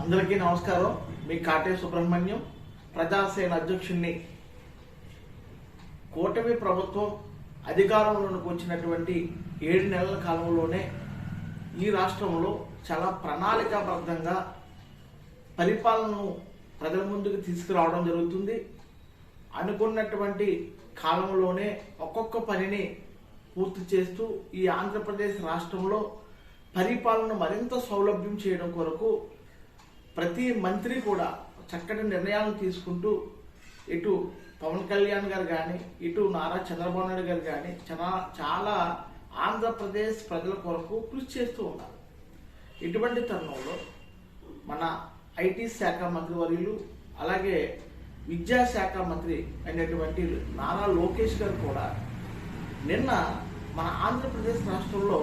అందరికీ నమస్కారం. మీ కాటే సుబ్రహ్మణ్యం, ప్రజాసేన అధ్యక్షుడిని. కూటమి ప్రభుత్వం అధికారంలోకి వచ్చినటువంటి 7 నెలల కాలంలోనే ఈ రాష్ట్రంలో చాలా ప్రణాళికాబద్ధంగా పరిపాలనను ప్రజల ముందుకు తీసుకురావడం జరుగుతుంది. అనుకున్నటువంటి కాలంలోనే ఒక్కొక్క పనిని పూర్తి చేస్తూ ఈ ఆంధ్రప్రదేశ్ రాష్ట్రంలో పరిపాలన మరింత సౌలభ్యం చేయడం కొరకు ప్రతి మంత్రి కూడా చక్కటి నిర్ణయాలను తీసుకుంటూ ఇటు పవన్ కళ్యాణ్ గారు కానీ ఇటు నారా చంద్రబాబు నాయుడు గారు కానీ చాలా ఆంధ్రప్రదేశ్ ప్రజల కొరకు కృషి చేస్తూ ఉన్నారు. ఇటువంటి తరుణంలో మన ఐటీ శాఖ మంత్రి వర్యులు అలాగే విద్యాశాఖ మంత్రి అయినటువంటి నారా లోకేష్ గారు కూడా నిన్న మన ఆంధ్రప్రదేశ్ రాష్ట్రంలో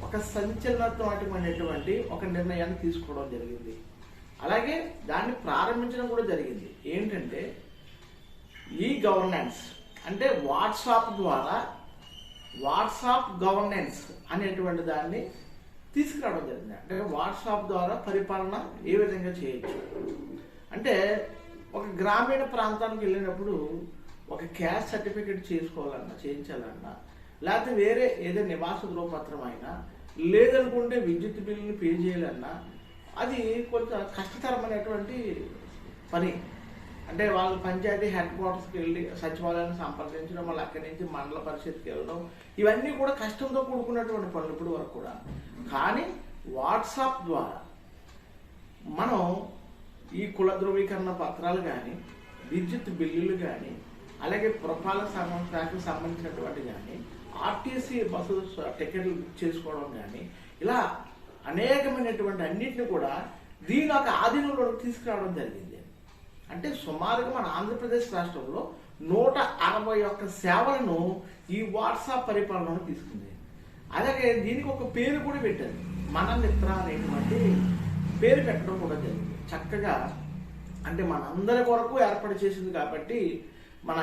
ఒక సంచలనాత్మకమైనటువంటి ఒక నిర్ణయాన్ని తీసుకోవడం జరిగింది. అలాగే దాన్ని ప్రారంభించడం కూడా జరిగింది. ఏంటంటే ఈ గవర్నెన్స్ అంటే వాట్సాప్ ద్వారా వాట్సాప్ గవర్నెన్స్ అనేటువంటి దాన్ని తీసుకురావడం జరిగింది. అంటే వాట్సాప్ ద్వారా పరిపాలన ఏ విధంగా చేయొచ్చు అంటే ఒక గ్రామీణ ప్రాంతానికి వెళ్ళినప్పుడు ఒక క్యాస్ట్ సర్టిఫికేట్ చేయించాలన్నా లేకపోతే వేరే ఏదో నివాస ధృవపత్రం అయినా లేదనుకుంటే విద్యుత్ బిల్లుని పే చేయాలన్నా అది కొంత కష్టతరమైనటువంటి పని. అంటే వాళ్ళు పంచాయతీ హెడ్ క్వార్టర్స్కి వెళ్ళి సచివాలయాన్ని సంప్రదించడం, మళ్ళీ అక్కడి నుంచి మండల పరిషత్కి వెళ్ళడం, ఇవన్నీ కూడా కష్టంతో కూడుకున్నటువంటి పనులు ఇప్పటి వరకు కూడా. కానీ వాట్సాప్ ద్వారా మనం ఈ కుల ధృవీకరణ పత్రాలు కానీ విద్యుత్ బిల్లులు కానీ అలాగే పురపాలక శాఖకు సంబంధించినటువంటి కానీ ఆర్టీసీ బస్సు టికెట్లు బుక్ చేసుకోవడం కానీ ఇలా అనేకమైనటువంటి అన్నింటిని కూడా దీని ఒక ఆధీనంలోకి తీసుకురావడం జరిగింది. అంటే సుమారుగా మన ఆంధ్రప్రదేశ్ రాష్ట్రంలో 161 సేవలను ఈ వాట్సాప్ పరిపాలనలో తీసుకుంది. అలాగే దీనికి ఒక పేరు కూడా పెట్టారు, మన మిత్ర అనేటువంటి పేరు పెట్టడం కూడా జరిగింది. చక్కగా అంటే మనందరి కొరకు ఏర్పాటు చేసింది కాబట్టి మన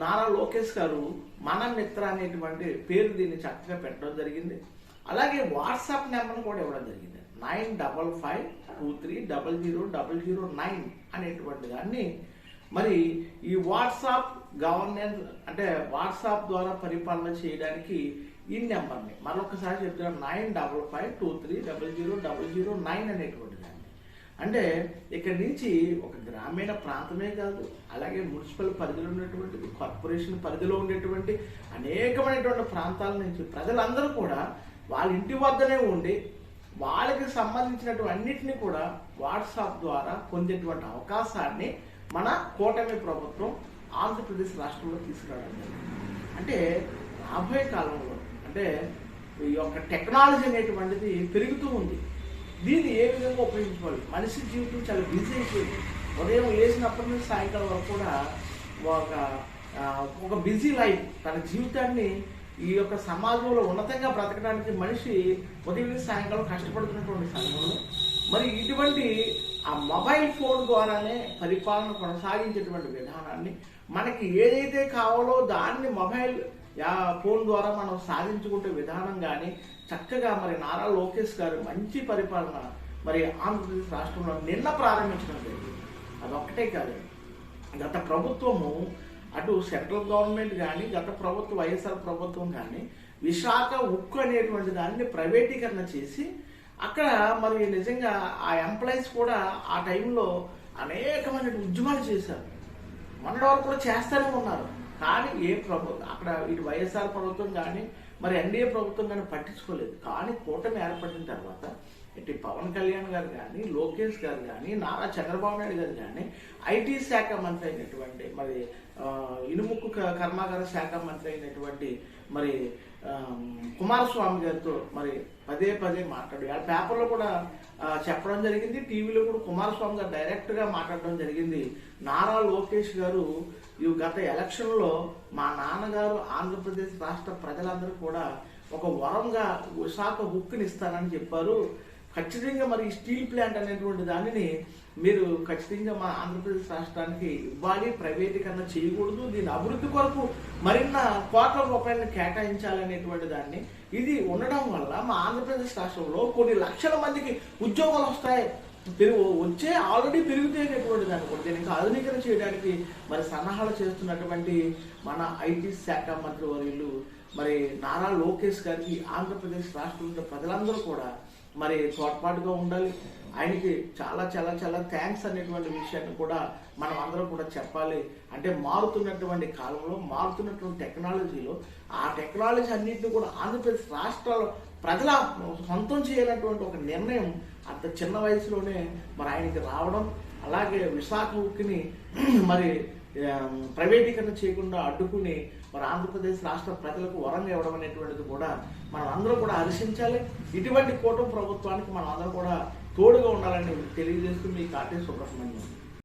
నారా లోకేష్ గారు మన మిత్ర అనేటువంటి పేరు దీన్ని చక్కగా పెట్టడం జరిగింది. అలాగే వాట్సాప్ నెంబర్ను కూడా ఇవ్వడం జరిగింది. 9552300009 అనేటువంటి దాన్ని మరి ఈ వాట్సాప్ గవర్నెన్స్ అంటే వాట్సాప్ ద్వారా పరిపాలన చేయడానికి ఈ నెంబర్ని మరొకసారి చెప్తున్నాను, 9552300009 అనేటువంటి దాన్ని. అంటే ఇక్కడి నుంచి ఒక గ్రామీణ ప్రాంతమే కాదు, అలాగే మున్సిపల్ పరిధిలో ఉన్నటువంటి కార్పొరేషన్ పరిధిలో ఉండేటువంటి అనేకమైనటువంటి ప్రాంతాల నుంచి ప్రజలందరూ కూడా వాళ్ళ ఇంటి వద్దనే ఉండి వాళ్ళకి సంబంధించినటువంటి అన్నిటినీ కూడా వాట్సాప్ ద్వారా పొందేటువంటి అవకాశాన్ని మన కూటమి ప్రభుత్వం ఆంధ్రప్రదేశ్ రాష్ట్రంలో తీసుకురావడం జరిగింది. అంటే రాబోయే కాలంలో అంటే ఈ యొక్క టెక్నాలజీ అనేటువంటిది పెరుగుతూ ఉంది. దీన్ని ఏ విధంగా ఉపయోగించుకోవాలి? మనిషి జీవితం చాలా బిజీ అయిపోయింది. ఉదయం లేచినప్పటి నుంచి సాయంకాలం వరకు కూడా ఒక బిజీ లైఫ్. తన జీవితాన్ని ఈ యొక్క సమాజంలో ఉన్నతంగా బ్రతకడానికి మనిషి ఉదయం నుంచి సాయంకాలం కష్టపడుతున్నటువంటి సమయంలో మరి ఇటువంటి ఆ మొబైల్ ఫోన్ ద్వారానే పరిపాలన కొనసాగించేటువంటి విధానాన్ని మనకి ఏదైతే కావాలో దాన్ని మొబైల్ ఫోన్ ద్వారా మనం సాధించుకుంటే విధానం కానీ చక్కగా మరి నారా లోకేష్ గారు మంచి పరిపాలన మరి ఆంధ్రప్రదేశ్ రాష్ట్రంలో నిన్న ప్రారంభించడం జరిగింది. అదొక్కటే కాదు, గత ప్రభుత్వము అటు సెంట్రల్ గవర్నమెంట్ కానీ గత ప్రభుత్వం వైఎస్ఆర్ ప్రభుత్వం కానీ విశాఖ ఉక్కు అనేటువంటి దాన్ని ప్రైవేటీకరణ చేసి అక్కడ మరి నిజంగా ఆ ఎంప్లాయీస్ కూడా ఆ టైంలో అనేకమైన ఉద్యమాలు చేశారు. మొన్నటి వరకు కూడా చేస్తూనే ఉన్నారు. కానీ ఏ ప్రభుత్వం అక్కడ ఇటు వైఎస్ఆర్ ప్రభుత్వం కానీ మరి ఎన్డీఏ ప్రభుత్వం కానీ పట్టించుకోలేదు. కానీ కూటమి ఏర్పడిన తర్వాత ఇటు పవన్ కళ్యాణ్ గారు కానీ లోకేష్ గారు కానీ నారా చంద్రబాబు నాయుడు గారు కానీ ఐటీ శాఖ మంత్రి అయినటువంటి మరి ఇనుముక్కు కర్మాగార శాఖ మంత్రి అయినటువంటి మరి కుమారస్వామి గారితో మరి పదే మాట్లాడు ఆ పేపర్లో కూడా చెప్పడం జరిగింది. టీవీలో కూడా కుమారస్వామి గారు డైరెక్ట్గా మాట్లాడడం జరిగింది. నారా లోకేష్ గారు ఈ గత ఎలక్షన్లో మా నాన్నగారు ఆంధ్రప్రదేశ్ రాష్ట్ర ప్రజలందరూ కూడా ఒక వరంగా విశాఖ ఉక్కుని ఇస్తానని చెప్పారు. ఖచ్చితంగా మరి స్టీల్ ప్లాంట్ అనేటువంటి దానిని మీరు ఖచ్చితంగా మా ఆంధ్రప్రదేశ్ రాష్ట్రానికి ఇవ్వాలి, ప్రైవేటీకరణ చేయకూడదు, దీని అభివృద్ధి కొరకు మరిన్న కోట్ల రూపాయలను కేటాయించాలనేటువంటి దాన్ని ఇది ఉండడం వల్ల మా ఆంధ్రప్రదేశ్ రాష్ట్రంలో కొన్ని లక్షల మందికి ఉద్యోగాలు వస్తాయి. వచ్చే ఆల్రెడీ పెరిగితేనేటువంటి దాన్ని కూడా దీన్ని ఇంకా ఆధునీకరణ చేయడానికి మరి సన్నాహాలు చేస్తున్నటువంటి మన ఐటీ శాఖ మంత్రి వర్యులు మరి నారా లోకేష్ గారికి ఆంధ్రప్రదేశ్ రాష్ట్రంలో ప్రజలందరూ కూడా మరి తోడ్పాటుగా ఉండాలి. ఆయనకి చాలా చాలా చాలా థ్యాంక్స్ అనేటువంటి విషయాన్ని కూడా మనం అందరం కూడా చెప్పాలి. అంటే మారుతున్నటువంటి కాలంలో మారుతున్నటువంటి టెక్నాలజీలో ఆ టెక్నాలజీ అన్నింటినీ కూడా ఆంధ్రప్రదేశ్ రాష్ట్రాల ప్రజల సొంతం చేయాలన్నటువంటి ఒక నిర్ణయం అంత చిన్న వయసులోనే మరి ఆయనకి రావడం, అలాగే విశాఖ ఉక్కిని మరి ప్రైవేటీకరణ చేయకుండా అడ్డుకుని మరి ఆంధ్రప్రదేశ్ రాష్ట్ర ప్రజలకు వరంగా ఇవ్వడం అనేటువంటిది కూడా మనం అందరూ కూడా హర్షించాలి. ఇటువంటి కూటమి ప్రభుత్వానికి మనం అందరం కూడా తోడుగా ఉండాలని తెలియజేస్తూ మీ కాటే సుబ్రహ్మణ్యం.